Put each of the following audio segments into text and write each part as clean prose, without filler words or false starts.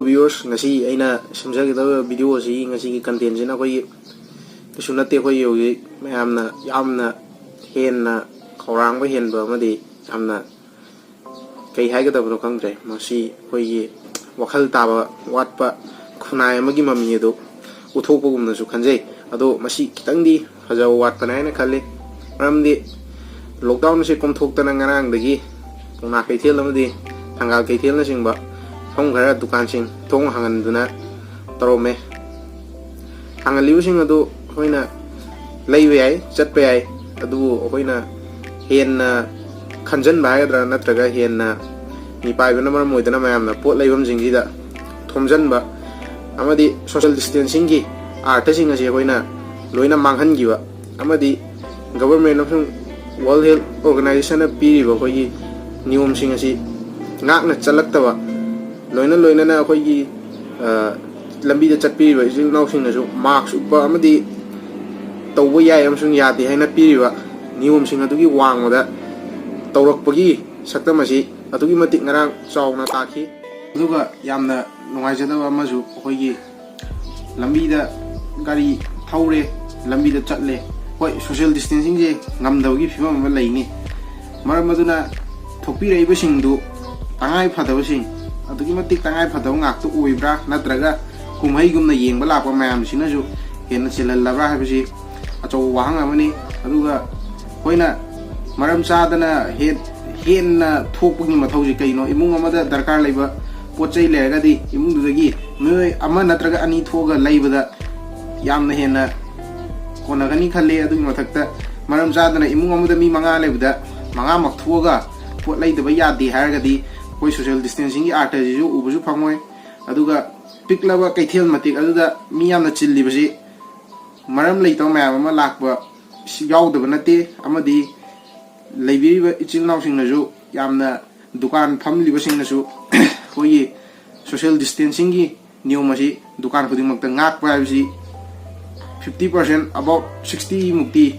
viewers ngasi aina simjagidaba video si ngasi ki content jina koi kisunate koi yogi mayamna yamna henna khawrang ba henba amadi yamna kai haigadaba khangdre masi koi wakhal taba watpa khunai amagi mami edo uthopagumna su khanjai ado masi kitangdi fajaw watpa naina khalle maramdi lockdown se komthoktana ngarang dagi pungna kaithel amadi thangal kaithel na singba phong khara dukan sing thong hangan duna tarome hangali sing adu hoina leiwe ai chatpe ai adu hoina hen khanjan bagadra natraga hen ni paibana mar moidana mayamna pot leibam jingji da thomjan ba amadi social distancing gi art sing ase hoina loina manghan giwa amadi government of world health organization a piri ba hoyi niom sing ase ngakna chalaktaba loina loina na khoi lambi da chatpi ba jil naw sing na ju marks upa amadi tawwa yai amsung yati haina piri ba niom sing adugi wang da tawrak pagi saktam asi adugi matik ngarang chawna takhi aduga yamna nungai jada ba maju khoi lambi da gari thaure lambi da chatle hoi social distancing je ngamdawgi phibam ma leini maram maduna thokpi reiba singdu tangai phadaw sing adugi matik tangai phadaw ngak tu uibra natraga kumhai gumna yengba lakwa mayam sina ju hen chilal labra habisi acho wahang amani aduga hoina maram sadana hen thokpagi mathauji kaino imung amada darkar leiba pochai leragadi imung dudagi noi ama natraga ani thoga leibada yamna hena konagani khalle adugi mathakta maram sadana imung amada mi manga leibada manga mak thoga pot leidaba yadi haragadi koi social distancing gi art ji ubuju phangoi aduga piklaba kaithel matik aduda miyamna chilli basi maram leitaw mayam ama lakba yaudaba nate amadi leibiriba ichil naw sing naju yamna dukan phamli basing nasu koi social distancing gi niyom asi dukan khuding makta ngak pa basi 50% about 60 mukti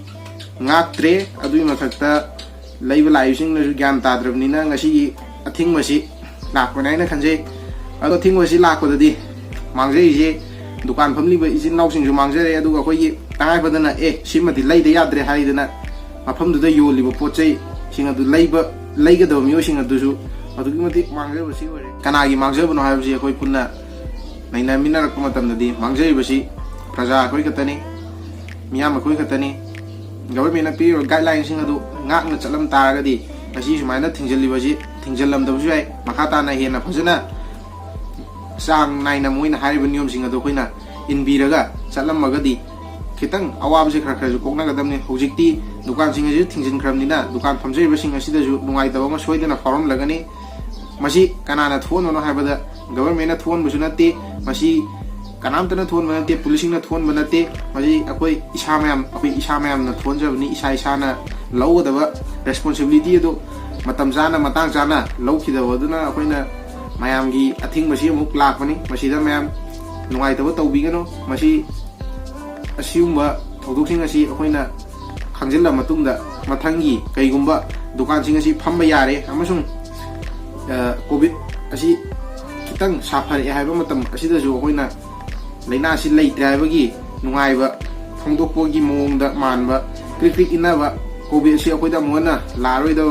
ngak tre adui mathakta leiba lai sing nasu gyan tadrabnina ngasi athing masi lakpana ina khanje ado thing masi lakpadadi mangjai je dukan phamli ba ijin naw sing ju mangjare aduga khoi tangai badana simati leida yadre haidana mafam du da yoli ba pochai sing adu leiba leiga do myo sing adu su adugi mati mangjai basi ore kanagi mangjai bano haibji khoi punna naina minar ko matam dadi mangjai basi praja khoi katani miyam khoi katani government na pi guidelines sing adu ngak na chalam taragadi asi sumaina thingjalli basi thingjallam da buai makata na hena phajana sang naina moina hariba niyom sing adu khoina inbiraga chalam magadi khitang awab je khra khra ju kokna gadamne hojikti dukan sing je thingjin khramnina dukan phamjai ba sing asida ju nungai taba ma soidana forum lagani masi kanana thon no habada government na thon busu nate masi kanam tana thon banate policing na thon banate masi akoi isamayam na thon jabni isa na lawdaba responsibility do matam jana matang jana lawkhidaba duna akoina mayamgi athing masi muk lakpani masida mayam nungai taba tawbigano masi asiumba thodoksing asi akoina khangjilla matungda mathangi kaigumba dukan sing asi phamba yare amasung covid asi kitang safari haiba matam asida ju akoina leina si leitre haibagi nungai ba phongdokpogi mongda manba krik inaba covid asi akoida mona laroi da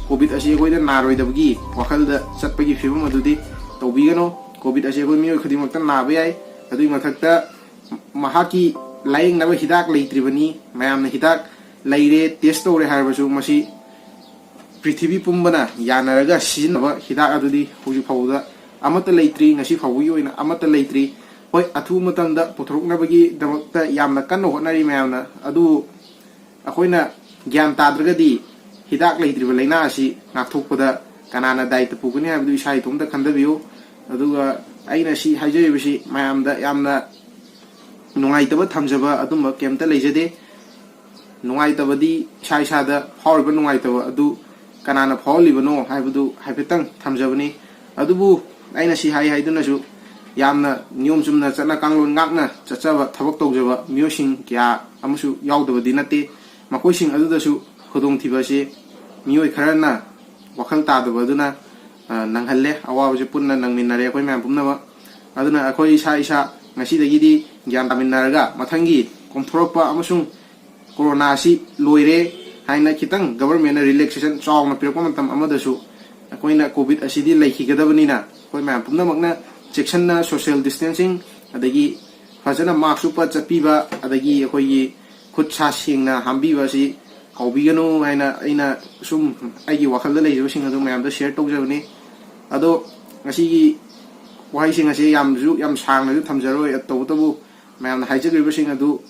covid asi akoida naroi dabagi wakhalda chatpagi fibam adudi tawbigano covid asi akoi mioi khudimakta nabe ai adui mathakta mahaki laing naba hidak leitribani mayamna hidak leire test tore harbasu masi prithvi pumbana yanaraga sizinaba hidak adudi huji phawda amata leitri ngasi phawui oina amata leitri hoi athu matamda pothoroknabagi damakta yamna kanno honari mayamna adu akoina gyan tadragadi hidak leitriba leina asi ngakthokpada kanana daita pugani habdu isai thumda khandabiyo aduga aina si haijayibasi mayamda yamna nungai taba thamjaba adumba kemta leijade nungai tabadi sai sada hawriba nungai taba adu kanana phawlibano haibdu haipetang thamjabani adubu aina si haiduna su yamna niyom chumna chana kanglon ngakna chachaba thabak tawjaba miyosing kya amusu yaudabadi nate makoising adudasu khudong thibase miyoi kharana wakhal tadaba duna nanghalle awabje punna nangminare koi mayam pumnaba aduna akhoi isa isa ngasi dagidi gyan taminarga mathangi komthorpa amasung corona si loire haina kitang government relaxation chawna pirpa matam amadasu akoina covid asidi laiki gadabnina koi ma pumna makna section na social distancing adagi fajana mask upa chapiba adagi akoi khut sa singna hambiba si kaubigano aina sum aigi wakhalda leijaba sing adu mayam da share tawjabani ado ngasi wahai sing ase yam sangna ju thamjaro tabu mayam haijagriba sing adu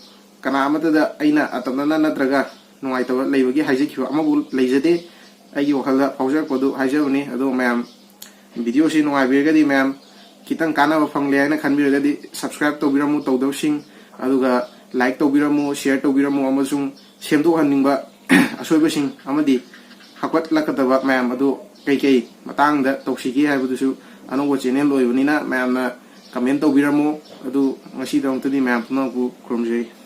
kana amata da aina atamna natraga nuai taw leibagi haijaki amabu leijade aigi wakhalda fawjar kodu haijabani ado mayam video si nuai birgadi mayam kitang kana fangle aina khanbirgadi subscribe tawbiramu tawdawsing aduga like tawbiramu share tawbiramu amasung semdo haningba asoibasing amadi hakwat lakadaba mayam adu kai matang da tawsigi haibudusu anobo channel loibunina mayam na comment tawbiramu adu ngasi dawntuni mayam punaku kromjei